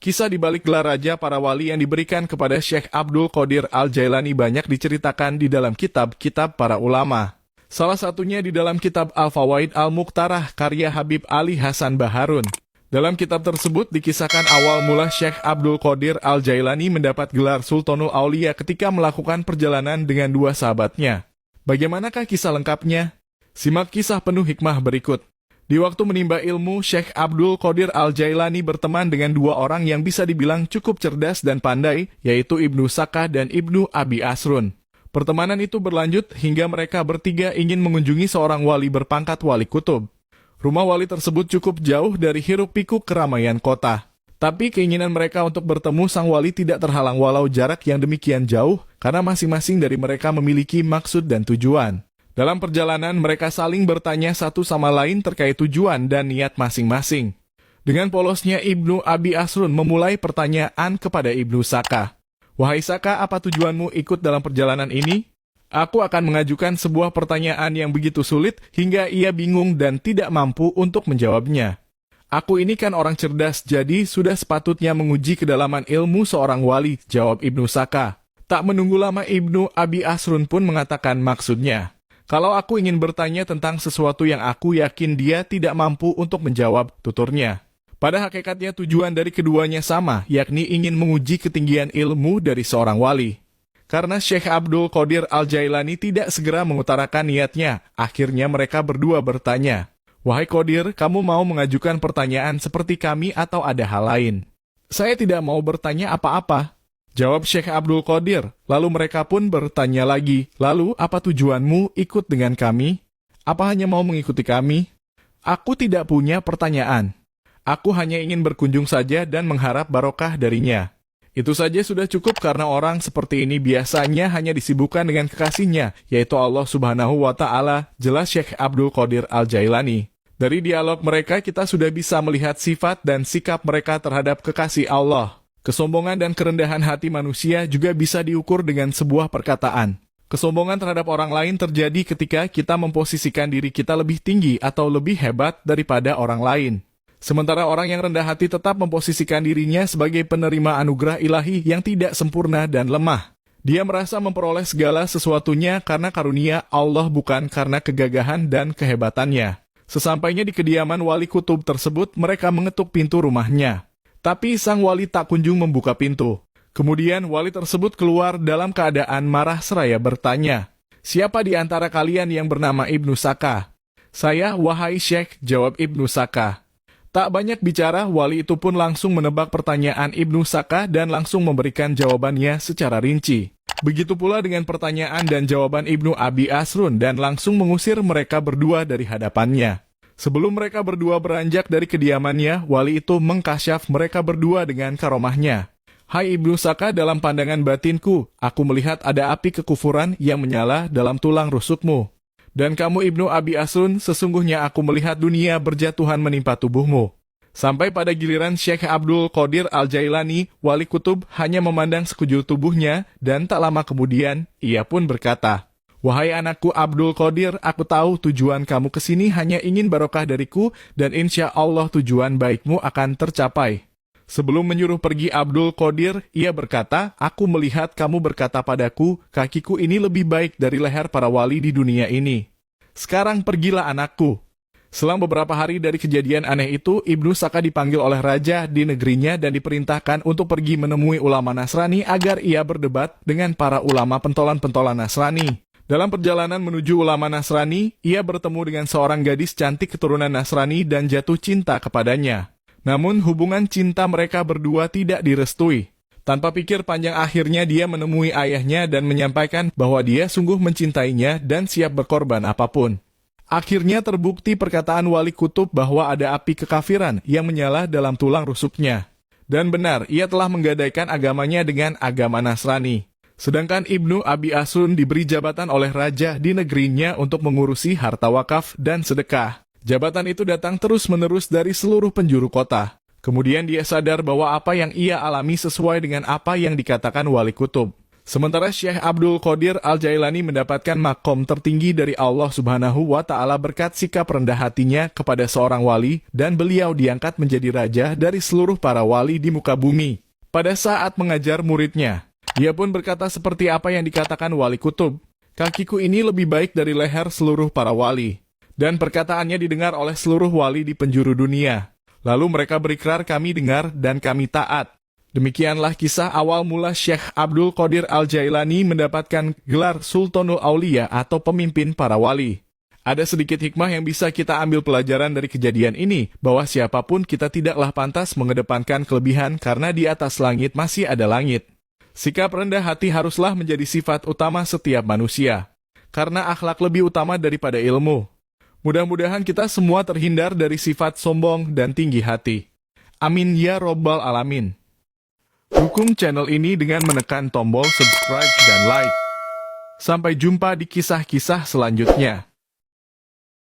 Kisah di balik gelar raja para wali yang diberikan kepada Syekh Abdul Qadir Al-Jailani banyak diceritakan di dalam kitab-kitab para ulama. Salah satunya di dalam kitab Al-Fawaid Al-Muqtarah karya Habib Ali Hasan Baharun. Dalam kitab tersebut dikisahkan awal mula Syekh Abdul Qadir Al-Jailani mendapat gelar Sultanul Aulia ketika melakukan perjalanan dengan dua sahabatnya. Bagaimanakah kisah lengkapnya? Simak kisah penuh hikmah berikut. Di waktu menimba ilmu, Syekh Abdul Qadir Al-Jailani berteman dengan dua orang yang bisa dibilang cukup cerdas dan pandai, yaitu Ibnu Sakah dan Ibnu Abi Asrun. Pertemanan itu berlanjut hingga mereka bertiga ingin mengunjungi seorang wali berpangkat wali kutub. Rumah wali tersebut cukup jauh dari hiruk-pikuk keramaian kota. Tapi keinginan mereka untuk bertemu sang wali tidak terhalang walau jarak yang demikian jauh, karena masing-masing dari mereka memiliki maksud dan tujuan. Dalam perjalanan, mereka saling bertanya satu sama lain terkait tujuan dan niat masing-masing. Dengan polosnya, Ibnu Abi Asrun memulai pertanyaan kepada Ibnu Sakah. "Wahai Sakah, apa tujuanmu ikut dalam perjalanan ini?" "Aku akan mengajukan sebuah pertanyaan yang begitu sulit hingga ia bingung dan tidak mampu untuk menjawabnya. Aku ini kan orang cerdas, jadi sudah sepatutnya menguji kedalaman ilmu seorang wali," jawab Ibnu Sakah. Tak menunggu lama, Ibnu Abi Asrun pun mengatakan maksudnya. "Kalau aku ingin bertanya tentang sesuatu yang aku yakin dia tidak mampu untuk menjawab," tuturnya. Pada hakikatnya tujuan dari keduanya sama, yakni ingin menguji ketinggian ilmu dari seorang wali. Karena Syekh Abdul Qadir Al-Jailani tidak segera mengutarakan niatnya, akhirnya mereka berdua bertanya, "Wahai Qadir, kamu mau mengajukan pertanyaan seperti kami atau ada hal lain?" "Saya tidak mau bertanya apa-apa," jawab Syekh Abdul Qadir. Lalu mereka pun bertanya lagi, "Lalu apa tujuanmu ikut dengan kami? Apa hanya mau mengikuti kami?" "Aku tidak punya pertanyaan. Aku hanya ingin berkunjung saja dan mengharap barokah darinya. Itu saja sudah cukup karena orang seperti ini biasanya hanya disibukkan dengan kekasihnya, yaitu Allah Subhanahu wa Ta'ala," jelas Syekh Abdul Qadir Al-Jailani. Dari dialog mereka kita sudah bisa melihat sifat dan sikap mereka terhadap kekasih Allah. Kesombongan dan kerendahan hati manusia juga bisa diukur dengan sebuah perkataan. Kesombongan terhadap orang lain terjadi ketika kita memposisikan diri kita lebih tinggi atau lebih hebat daripada orang lain. Sementara orang yang rendah hati tetap memposisikan dirinya sebagai penerima anugerah ilahi yang tidak sempurna dan lemah. Dia merasa memperoleh segala sesuatunya karena karunia Allah, bukan karena kegagahan dan kehebatannya. Sesampainya di kediaman wali kutub tersebut, mereka mengetuk pintu rumahnya. Tapi sang wali tak kunjung membuka pintu. Kemudian wali tersebut keluar dalam keadaan marah seraya bertanya, "Siapa di antara kalian yang bernama Ibnu Sakah?" "Saya, wahai Syekh," jawab Ibnu Sakah. Tak banyak bicara, wali itu pun langsung menebak pertanyaan Ibnu Sakah dan langsung memberikan jawabannya secara rinci. Begitu pula dengan pertanyaan dan jawaban Ibnu Abi Asrun dan langsung mengusir mereka berdua dari hadapannya. Sebelum mereka berdua beranjak dari kediamannya, wali itu mengkasyaf mereka berdua dengan karomahnya. "Hai Ibnu Sakah, dalam pandangan batinku, aku melihat ada api kekufuran yang menyala dalam tulang rusukmu. Dan kamu Ibnu Abi Asrun, sesungguhnya aku melihat dunia berjatuhan menimpa tubuhmu." Sampai pada giliran Syekh Abdul Qadir Al-Jailani, wali kutub hanya memandang sekujur tubuhnya dan tak lama kemudian ia pun berkata, "Wahai anakku Abdul Qadir, aku tahu tujuan kamu kesini hanya ingin barokah dariku dan insya Allah tujuan baikmu akan tercapai." Sebelum menyuruh pergi Abdul Qadir, ia berkata, "Aku melihat kamu berkata padaku, kakiku ini lebih baik dari leher para wali di dunia ini. Sekarang pergilah anakku." Selang beberapa hari dari kejadian aneh itu, Ibnu Sakah dipanggil oleh raja di negerinya dan diperintahkan untuk pergi menemui ulama Nasrani agar ia berdebat dengan para ulama pentolan-pentolan Nasrani. Dalam perjalanan menuju ulama Nasrani, ia bertemu dengan seorang gadis cantik keturunan Nasrani dan jatuh cinta kepadanya. Namun hubungan cinta mereka berdua tidak direstui. Tanpa pikir panjang akhirnya dia menemui ayahnya dan menyampaikan bahwa dia sungguh mencintainya dan siap berkorban apapun. Akhirnya terbukti perkataan wali kutub bahwa ada api kekafiran yang menyala dalam tulang rusuknya. Dan benar, ia telah menggadaikan agamanya dengan agama Nasrani. Sedangkan Ibnu Abi Asrun diberi jabatan oleh raja di negerinya untuk mengurusi harta wakaf dan sedekah. Jabatan itu datang terus-menerus dari seluruh penjuru kota. Kemudian dia sadar bahwa apa yang ia alami sesuai dengan apa yang dikatakan wali kutub. Sementara Syekh Abdul Qadir Al-Jailani mendapatkan makom tertinggi dari Allah Subhanahu wa Ta'ala berkat sikap rendah hatinya kepada seorang wali, dan beliau diangkat menjadi raja dari seluruh para wali di muka bumi. Pada saat mengajar muridnya, dia pun berkata seperti apa yang dikatakan Wali Kutub, "Kakiku ini lebih baik dari leher seluruh para wali." Dan perkataannya didengar oleh seluruh wali di penjuru dunia. Lalu mereka berikrar, "Kami dengar dan kami taat." Demikianlah kisah awal mula Syekh Abdul Qadir Al-Jailani mendapatkan gelar Sultanul Aulia atau pemimpin para wali. Ada sedikit hikmah yang bisa kita ambil pelajaran dari kejadian ini, bahwa siapapun kita tidaklah pantas mengedepankan kelebihan karena di atas langit masih ada langit. Sikap rendah hati haruslah menjadi sifat utama setiap manusia, karena akhlak lebih utama daripada ilmu. Mudah-mudahan kita semua terhindar dari sifat sombong dan tinggi hati. Amin ya Robbal Alamin. Dukung channel ini dengan menekan tombol subscribe dan like. Sampai jumpa di kisah-kisah selanjutnya.